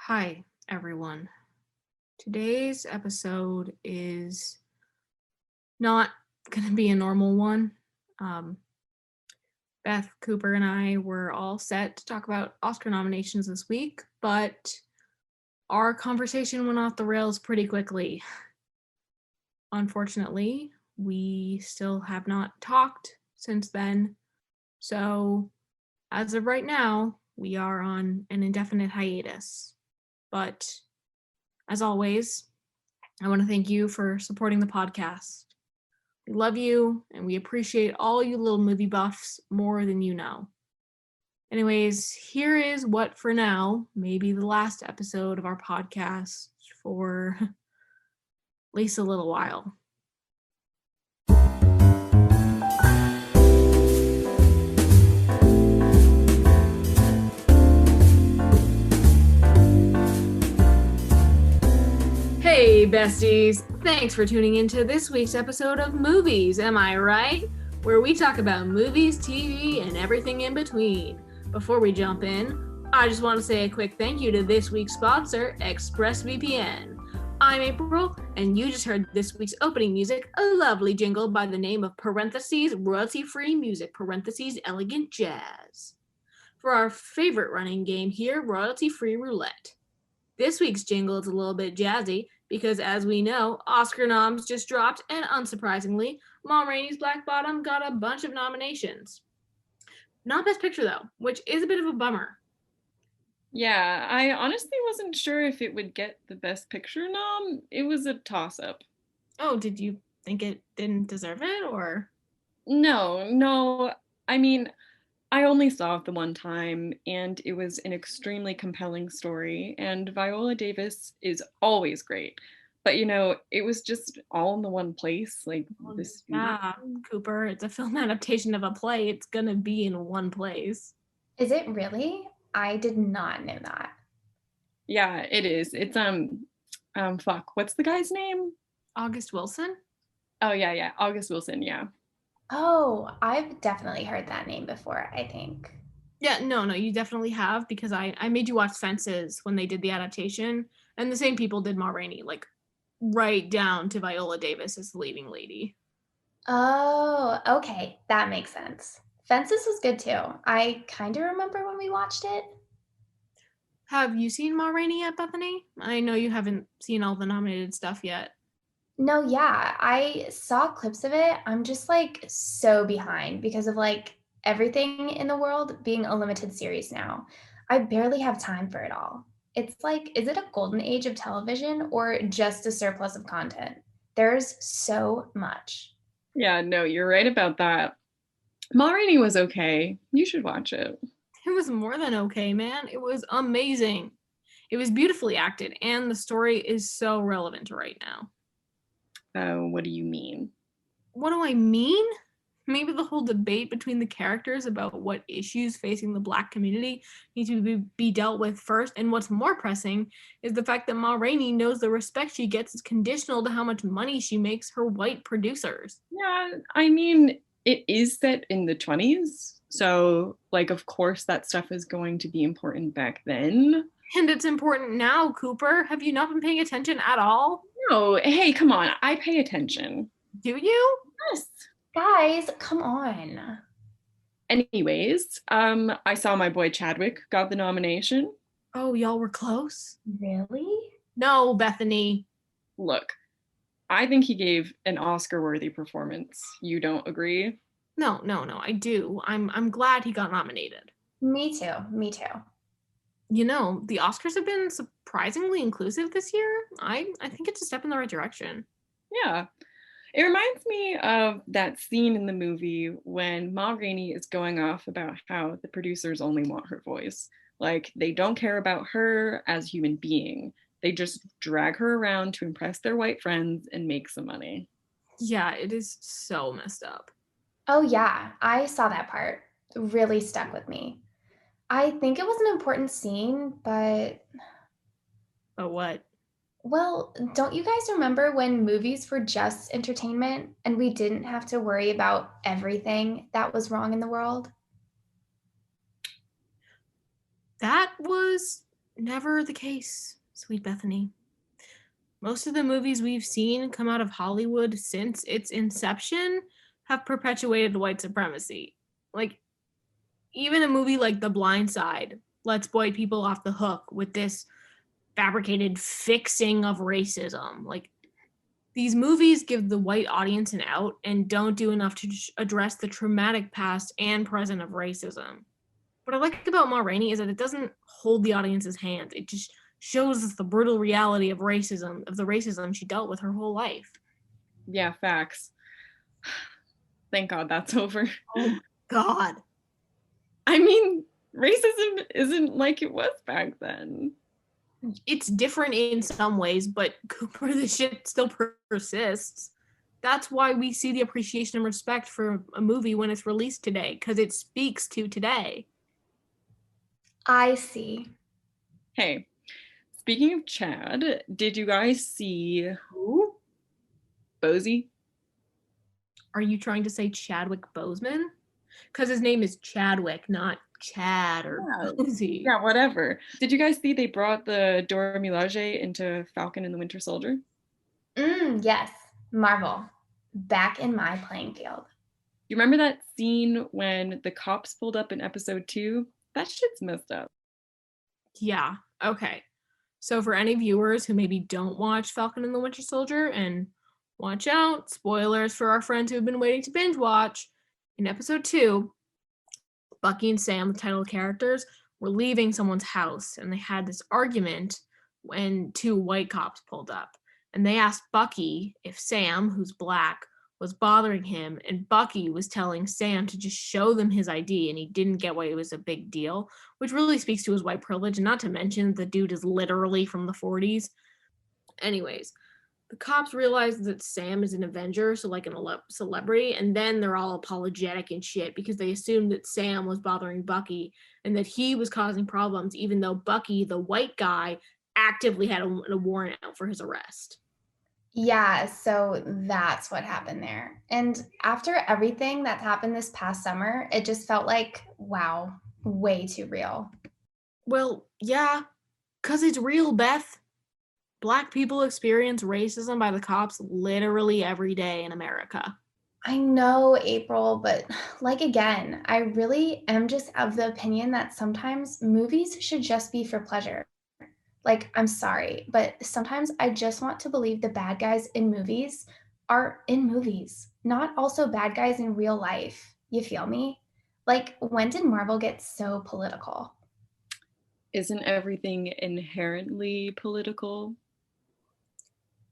Hi, everyone. Today's episode is not going to be a normal one. Um, Beth, Cooper, and I were all set to talk about Oscar nominations this week, but our conversation went off the rails pretty quickly. Unfortunately, we still have not talked since then. So, as of right now, we are on an indefinite hiatus. But as always, I want to thank you for supporting the podcast. We love you and we appreciate all you little movie buffs more than you know. Anyways, here is what for now may be the last episode of our podcast for at least a little while. Hey, besties! Thanks for tuning into this week's episode of Movies, Am I Right? Where we talk about movies, TV, and everything in between. Before we jump in, I just want to say a quick thank you to this week's sponsor, ExpressVPN. I'm April, and you just heard this week's opening music, a lovely jingle by the name of parentheses, royalty-free music, parentheses, elegant jazz. For our favorite running game here, royalty-free roulette. This week's jingle is a little bit jazzy because, as we know, Oscar noms just dropped, and unsurprisingly, Ma Rainey's Black Bottom got a bunch of nominations. Not Best Picture, though, which is a bit of a bummer. Yeah, I honestly wasn't sure if it would get the Best Picture nom. It was a toss-up. Oh, did you think it didn't deserve it, or? No. I mean, I only saw it the one time, and it was an extremely compelling story, and Viola Davis is always great. But it was just all in the one place, like this. Yeah, Cooper, it's a film adaptation of a play. It's gonna be in one place. Is it really? I did not know that. Yeah, it is. It's fuck, what's the guy's name? August Wilson? Oh yeah, August Wilson, yeah. Oh, I've definitely heard that name before, I think. Yeah, no, you definitely have, because I made you watch Fences when they did the adaptation, and the same people did Ma Rainey, like right down to Viola Davis as the leading lady. Oh, okay. That makes sense. Fences was good too. I kind of remember when we watched it. Have you seen Ma Rainey yet, Bethany? I know you haven't seen all the nominated stuff yet. No, yeah, I saw clips of it. I'm just like so behind because of like everything in the world being a limited series now. I barely have time for it all. It's like, is it a golden age of television or just a surplus of content? There's so much. Yeah, no, you're right about that. Ma Rainey was okay. You should watch it. It was more than okay, man. It was amazing. It was beautifully acted, and the story is so relevant to right now. What do you mean? What do I mean? Maybe the whole debate between the characters about what issues facing the Black community need to be dealt with first, and what's more pressing is the fact that Ma Rainey knows the respect she gets is conditional to how much money she makes her white producers. Yeah, I mean, it is set in the 20s, so like of course that stuff is going to be important back then. And it's important now, Cooper. Have you not been paying attention at all? No, hey, come on, I pay attention. Do you? Yes. Guys, come on. Anyways, I saw my boy Chadwick got the nomination. Oh, y'all were close? Really? No, Bethany. Look, I think he gave an Oscar-worthy performance. You don't agree? No, I do. I'm glad he got nominated. Me too. Me too. You know, the Oscars have been surprisingly inclusive this year. I think it's a step in the right direction. Yeah. It reminds me of that scene in the movie when Ma Rainey is going off about how the producers only want her voice. Like, they don't care about her as a human being. They just drag her around to impress their white friends and make some money. Yeah, it is so messed up. Oh, yeah, I saw that part. It really stuck with me. I think it was an important scene, but But what? well, don't you guys remember when movies were just entertainment and we didn't have to worry about everything that was wrong in the world? That was Never the case, sweet Bethany. Most of the movies we've seen come out of Hollywood since its inception have perpetuated white supremacy. Like, even a movie like The Blind Side lets white people off the hook with this fabricated fixing of racism. Like, these movies give the white audience an out and don't do enough to address the traumatic past and present of racism. What I like about Ma Rainey is that it doesn't hold the audience's hand. It just shows us the brutal reality of the racism she dealt with her whole life. Yeah, facts. Thank God that's over. Oh my God. I mean, racism isn't like it was back then. It's different in some ways, but Cooper, the shit still persists. That's why we see the appreciation and respect for a movie when it's released today, because it speaks to today. I see. Hey, speaking of Chad, did you guys see Who? Bosie? Are you trying to say Chadwick Boseman? Because his name is Chadwick, not Chad or Bosie. Yeah, whatever. Did you guys see they brought the Dora Milaje into Falcon and the Winter Soldier? Yes, Marvel, back in my playing field. You remember that scene when the cops pulled up in episode 2? That shit's messed up. Yeah, okay. So for any viewers who maybe don't watch Falcon and the Winter Soldier, and watch out, spoilers for our friends who have been waiting to binge watch, in episode 2, Bucky and Sam, the title characters, were leaving someone's house, and they had this argument when 2 white cops pulled up. And they asked Bucky if Sam, who's black, was bothering him, and Bucky was telling Sam to just show them his ID, and he didn't get why it was a big deal, which really speaks to his white privilege, and not to mention the dude is literally from the 40s. Anyways, the cops realize that Sam is an Avenger, so like a celebrity, and then they're all apologetic and shit because they assumed that Sam was bothering Bucky and that he was causing problems, even though Bucky, the white guy, actively had a warrant out for his arrest. Yeah, so that's what happened there. And after everything that's happened this past summer, it just felt like, wow, way too real. Well, yeah, because it's real, Beth. Black people experience racism by the cops literally every day in America. I know, April, but like again, I really am just of the opinion that sometimes movies should just be for pleasure. Like, I'm sorry, but sometimes I just want to believe the bad guys in movies are in movies, not also bad guys in real life. You feel me? Like, when did Marvel get so political? Isn't everything inherently political?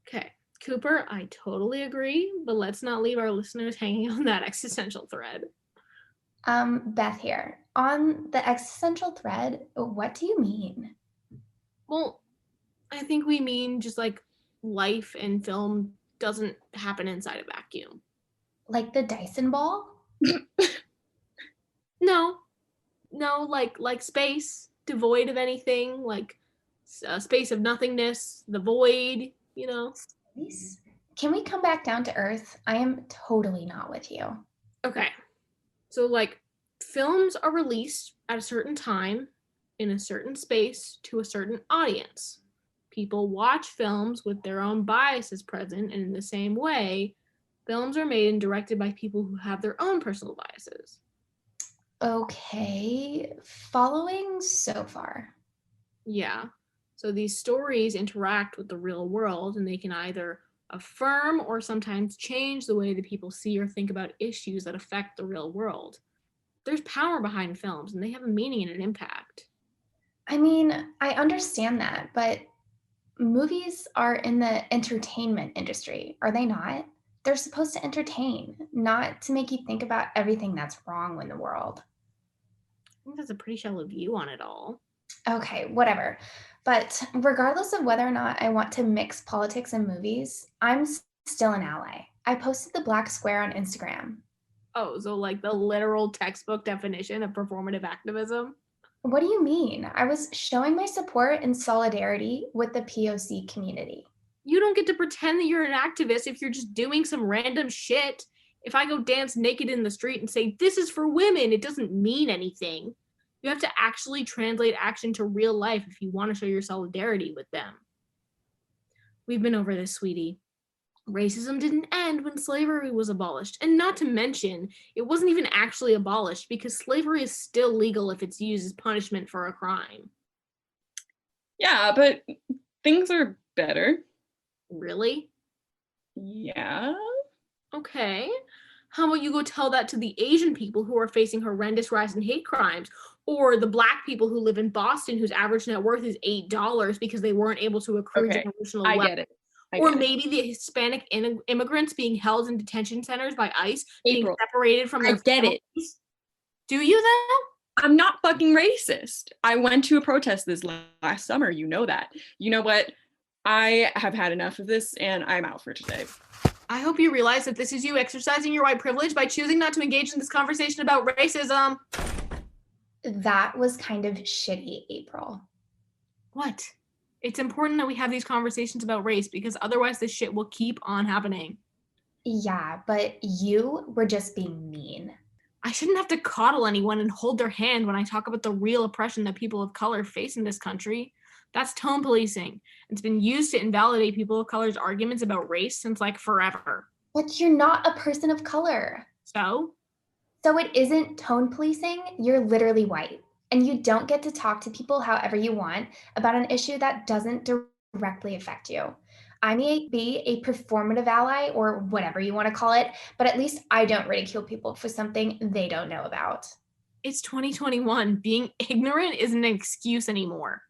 Okay, Cooper, I totally agree, but let's not leave our listeners hanging on that existential thread. Beth here. On the existential thread, what do you mean? Well, I think we mean just like life and film doesn't happen inside a vacuum. Like the Dyson ball? No, like space devoid of anything, like a space of nothingness, the void, you know. Space? Can we come back down to earth? I am totally not with you. Okay, so like films are released at a certain time in a certain space to a certain audience. People watch films with their own biases present, and in the same way, films are made and directed by people who have their own personal biases. Okay, following so far. Yeah. So these stories interact with the real world, and they can either affirm or sometimes change the way that people see or think about issues that affect the real world. There's power behind films, and they have a meaning and an impact. I mean, I understand that, but movies are in the entertainment industry, are they not? They're supposed to entertain, not to make you think about everything that's wrong in the world. I think that's a pretty shallow view on it all. Okay, whatever. But regardless of whether or not I want to mix politics and movies, I'm still an ally. I posted the black square on Instagram. Oh, so like the literal textbook definition of performative activism? What do you mean? I was showing my support and solidarity with the POC community. You don't get to pretend that you're an activist if you're just doing some random shit. If I go dance naked in the street and say, this is for women, it doesn't mean anything. You have to actually translate action to real life if you want to show your solidarity with them. We've been over this, sweetie. Racism didn't end when slavery was abolished. And not to mention, it wasn't even actually abolished because slavery is still legal if it's used as punishment for a crime. Yeah, but things are better. Really? Yeah. Okay. How about you go tell that to the Asian people who are facing horrendous rise in hate crimes, or the Black people who live in Boston whose average net worth is $8 because they weren't able to accrue Okay, generational I wealth? get it. Or maybe the Hispanic immigrants being held in detention centers by ICE, being April, separated from their I get families. it. Do you though? I'm not fucking racist. I went to a protest this last summer. You know that. You know what? I have had enough of this and I'm out for today. I hope you realize that this is you exercising your white privilege by choosing not to engage in this conversation about racism. That was kind of shitty, April. What? It's important that we have these conversations about race because otherwise this shit will keep on happening. Yeah, but you were just being mean. I shouldn't have to coddle anyone and hold their hand when I talk about the real oppression that people of color face in this country. That's tone policing. It's been used to invalidate people of color's arguments about race since like forever. But you're not a person of color. So it isn't tone policing. You're literally white. And you don't get to talk to people however you want about an issue that doesn't directly affect you. I may be a performative ally or whatever you want to call it, but at least I don't ridicule people for something they don't know about. It's 2021. Being ignorant isn't an excuse anymore.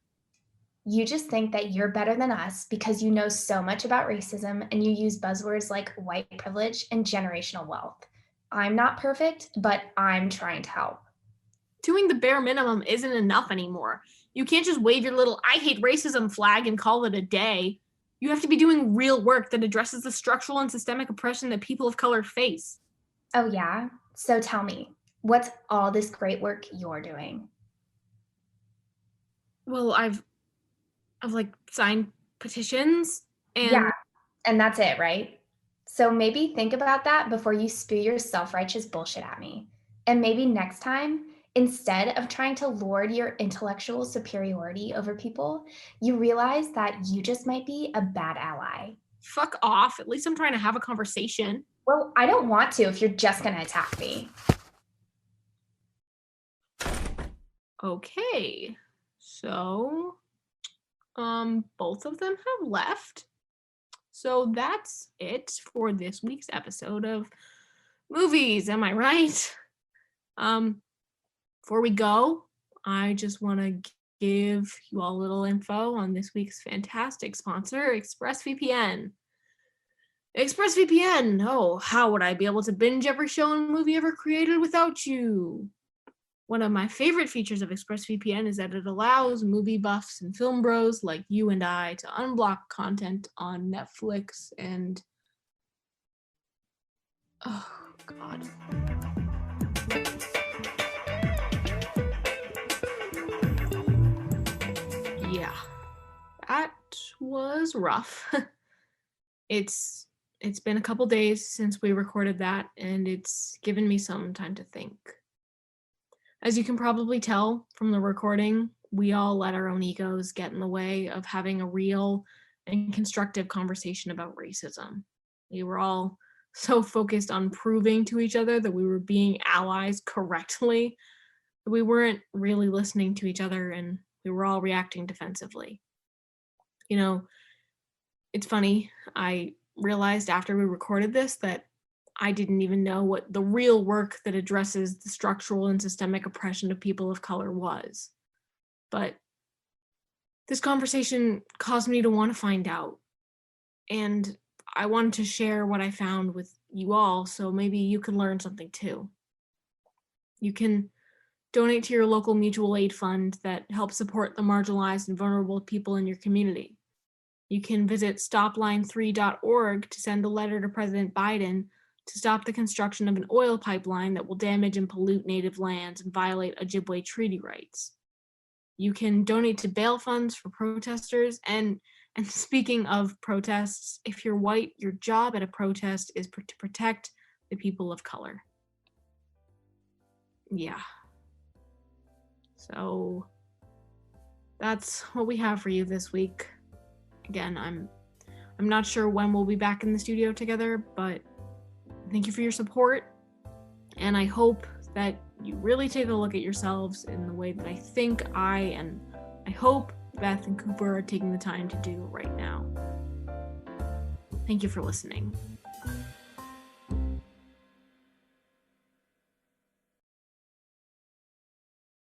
You just think that you're better than us because you know so much about racism and you use buzzwords like white privilege and generational wealth. I'm not perfect, but I'm trying to help. Doing the bare minimum isn't enough anymore. You can't just wave your little I hate racism flag and call it a day. You have to be doing real work that addresses the structural and systemic oppression that people of color face. Oh, yeah? So tell me, what's all this great work you're doing? Well, I've like signed petitions and Yeah, and that's it, right? So maybe think about that before you spew your self-righteous bullshit at me. And maybe next time, instead of trying to lord your intellectual superiority over people, you realize that you just might be a bad ally. Fuck off. At least I'm trying to have a conversation. Well, I don't want to if you're just going to attack me. Okay. So, both of them have left. So that's it for this week's episode of Movies. Am I right? Before we go, I just want to give you all a little info on this week's fantastic sponsor, ExpressVPN. ExpressVPN. Oh, how would I be able to binge every show and movie ever created without you? One of my favorite features of ExpressVPN is that it allows movie buffs and film bros like you and I to unblock content on Netflix and... Oh, God. Yeah, that was rough. It's been a couple days since we recorded that, and it's given me some time to think. As you can probably tell from the recording, we all let our own egos get in the way of having a real and constructive conversation about racism. We were all so focused on proving to each other that we were being allies correctly that we weren't really listening to each other, and we were all reacting defensively. You know, it's funny, I realized after we recorded this that I didn't even know what the real work that addresses the structural and systemic oppression of people of color was. But this conversation caused me to want to find out. And I wanted to share what I found with you all, so maybe you can learn something too. You can donate to your local mutual aid fund that helps support the marginalized and vulnerable people in your community. You can visit stopline3.org to send a letter to President Biden to stop the construction of an oil pipeline that will damage and pollute native lands and violate Ojibwe treaty rights. You can donate to bail funds for protesters, and speaking of protests, if you're white, your job at a protest is to protect the people of color. Yeah. So that's what we have for you this week. Again, I'm not sure when we'll be back in the studio together, but thank you for your support. And I hope that you really take a look at yourselves in the way that I think I hope Beth and Cooper are taking the time to do right now. Thank you for listening.